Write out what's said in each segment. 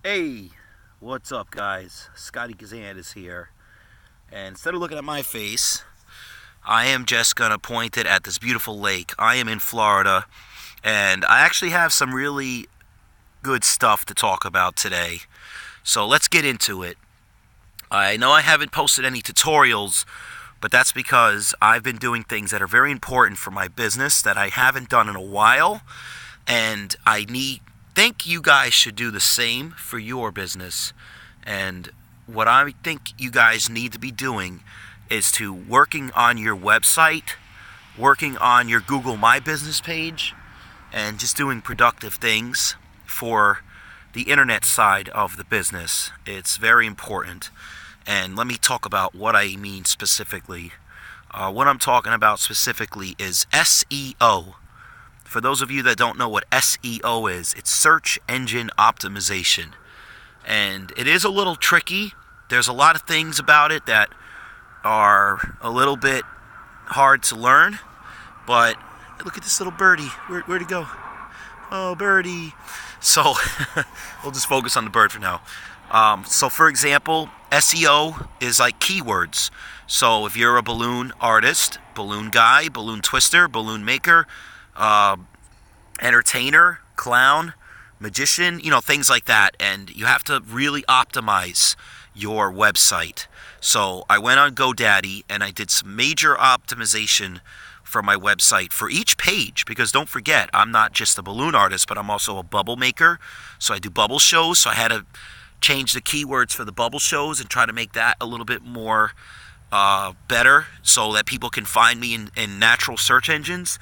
Hey, what's up, guys? Scotty Kazan is here. And instead of looking at my face, I am just going to point it at this beautiful lake. I am in Florida, and I actually have some really good stuff to talk about today. So let's get into it. I know I haven't posted any tutorials, but that's because I've been doing things that are very important for my business that I haven't done in a while, and think you guys should do the same for your business. And what I think you guys need to be doing is to working on your website, working on your Google My Business page, and just doing productive things for the internet side of the business. It's very important. And let me talk about what I mean specifically. What I'm talking about specifically is SEO. For those of you that don't know what SEO is, it's search engine optimization. And it is a little tricky. There's a lot of things about it that are a little bit hard to learn. But look at this little birdie. Where'd it go? Oh, birdie. So we'll just focus on the bird for now. So for example, SEO is like keywords. So if you're a balloon artist, balloon guy, balloon twister, balloon maker, entertainer, clown, magician, things like that. And you have to really optimize your website. So I went on GoDaddy and I did some major optimization for my website for each page, because don't forget, I'm not just a balloon artist, but I'm also a bubble maker. So I do bubble shows. So I had to change the keywords for the bubble shows and try to make that a little bit more better so that people can find me in natural search engines.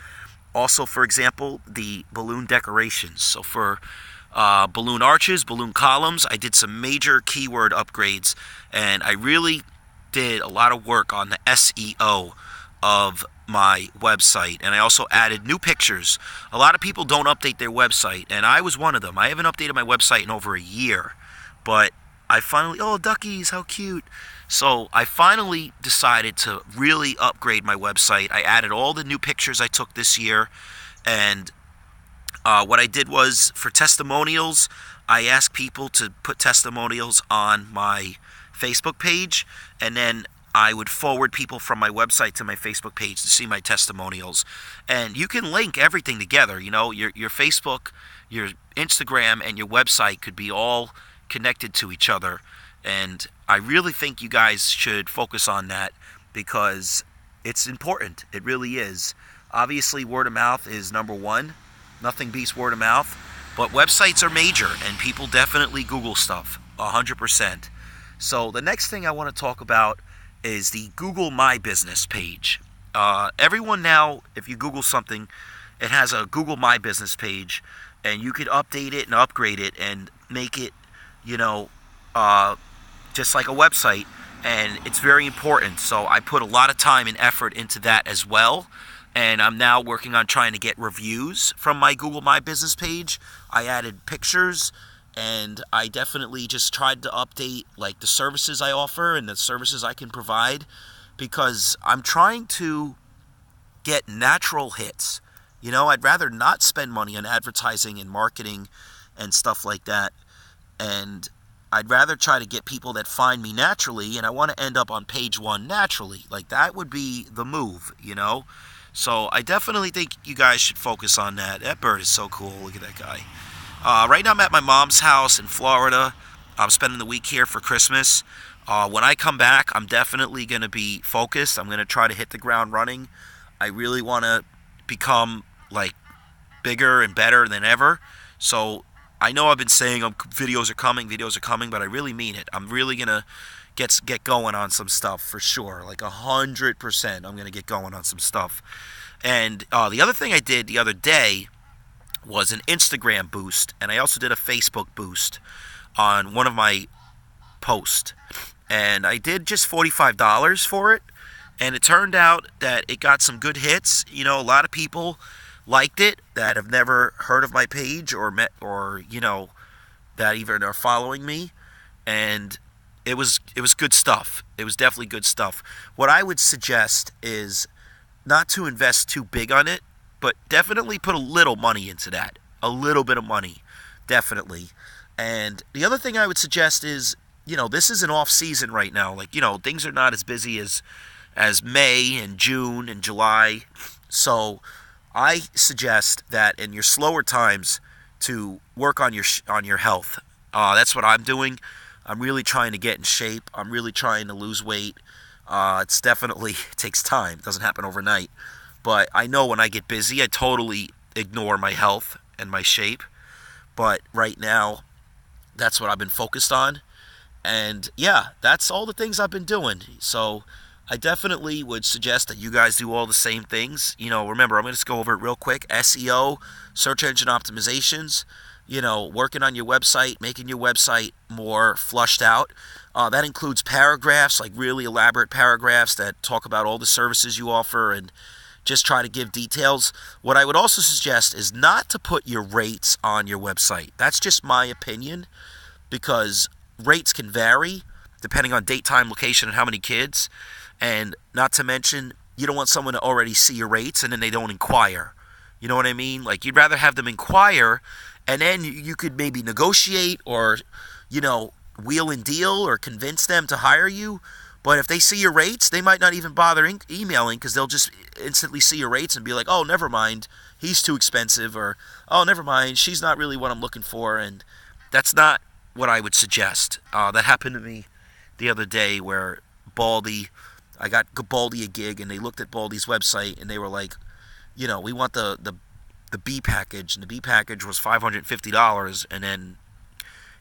Also, for example, the balloon decorations. So for balloon arches, balloon columns, I did some major keyword upgrades, and I really did a lot of work on the SEO of my website. And I also added new pictures. A lot of people don't update their website, and I was one of them. I haven't updated my website in over a year, but I finally, oh, duckies, how cute. So I finally decided to really upgrade my website. I added all the new pictures I took this year. And what I did was, for testimonials, I asked people to put testimonials on my Facebook page. And then I would forward people from my website to my Facebook page to see my testimonials. And you can link everything together. Your Facebook, your Instagram, and your website could be all connected to each other. And I really think you guys should focus on that, because it's important. It really is. Obviously, word of mouth is number one. Nothing beats word of mouth. But websites are major, and people definitely Google stuff, 100%. So the next thing I want to talk about is the Google My Business page. Everyone now, if you Google something, it has a Google My Business page, and you could update it and upgrade it and make it, just like a website, and it's very important. So I put a lot of time and effort into that as well, and I'm now working on trying to get reviews from my Google My Business page. I added pictures, and I definitely just tried to update like the services I offer and the services I can provide, because I'm trying to get natural hits. I'd rather not spend money on advertising and marketing and stuff like that, and I'd rather try to get people that find me naturally, and I want to end up on page one naturally. Like, that would be the move, So I definitely think you guys should focus on that. That bird is so cool. Look at that guy. Right now I'm at my mom's house in Florida. I'm spending the week here for Christmas. When I come back, I'm definitely going to be focused. I'm going to try to hit the ground running. I really want to become, like, bigger and better than ever. So I know I've been saying videos are coming, but I really mean it. I'm really going to get going on some stuff for sure. Like 100%, I'm going to get going on some stuff. And the other thing I did the other day was an Instagram boost, and I also did a Facebook boost on one of my posts. And I did just $45 for it, and it turned out that it got some good hits. A lot of people liked it that have never heard of my page or met, or that even are following me, and it was good stuff. It was definitely good stuff. What I would suggest is not to invest too big on it, but definitely put a little money into that, a little bit of money, definitely. And the other thing I would suggest is, this is an off season right now. Like, things are not as busy as May and June and July. So I suggest that in your slower times to work on your health. That's what I'm doing. I'm really trying to get in shape. I'm really trying to lose weight. It's definitely it takes time. It doesn't happen overnight. But I know when I get busy, I totally ignore my health and my shape. But right now, that's what I've been focused on. And yeah, that's all the things I've been doing. So I definitely would suggest that you guys do all the same things. Remember, I'm going to just go over it real quick. SEO, search engine optimizations, working on your website, making your website more flushed out. That includes paragraphs, like really elaborate paragraphs that talk about all the services you offer and just try to give details. What I would also suggest is not to put your rates on your website. That's just my opinion, because rates can vary depending on date, time, location, and how many kids. And not to mention, you don't want someone to already see your rates and then they don't inquire. You know what I mean? Like, you'd rather have them inquire, and then you could maybe negotiate or, wheel and deal or convince them to hire you. But if they see your rates, they might not even bother emailing, because they'll just instantly see your rates and be like, oh, never mind, he's too expensive, or, oh, never mind, she's not really what I'm looking for. And that's not what I would suggest. That happened to me the other day where I got Baldy a gig, and they looked at Baldy's website and they were like, we want the B package, and the B package was $550, and then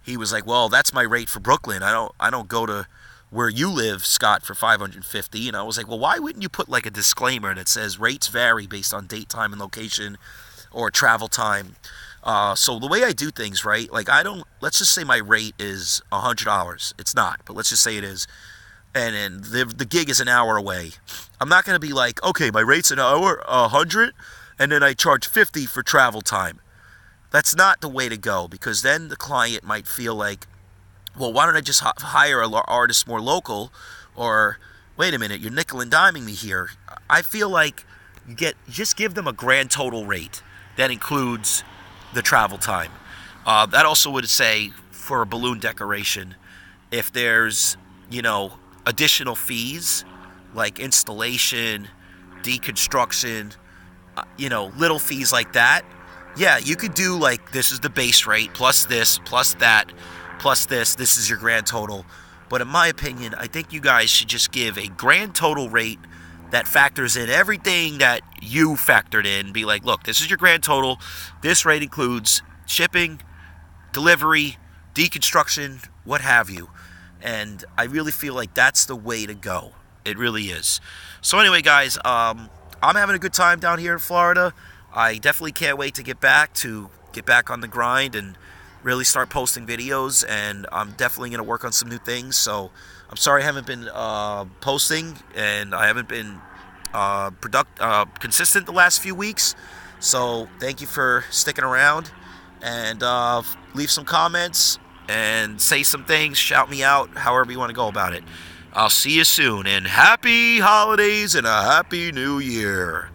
he was like, well, that's my rate for Brooklyn. I don't go to where you live, Scott, for $550. And I was like, well, why wouldn't you put like a disclaimer that says rates vary based on date, time, and location, or travel time? So the way I do things, right? Like, let's just say my rate is $100. It's not, but let's just say it is. And the gig is an hour away. I'm not going to be like, okay, my rate's an hour, 100, and then I charge 50 for travel time. That's not the way to go, because then the client might feel like, well, why don't I just hire an artist more local? Or, wait a minute, you're nickel and diming me here. I feel like just give them a grand total rate that includes the travel time. That also would say for a balloon decoration, if there's, additional fees like installation, deconstruction, little fees like that, yeah, you could do like, this is the base rate plus this, plus that, plus this is your grand total. But in my opinion, I think you guys should just give a grand total rate that factors in everything that you factored in. Be like, look, this is your grand total. This rate includes shipping, delivery, deconstruction, what have you. And I really feel like that's the way to go. It really is. So anyway, guys, I'm having a good time down here in Florida. I definitely can't wait to get back on the grind and really start posting videos. And I'm definitely going to work on some new things. So I'm sorry I haven't been posting, and I haven't been consistent the last few weeks. So thank you for sticking around, and leave some comments and say some things, shout me out, however you want to go about it. I'll see you soon, and happy holidays and a happy new year.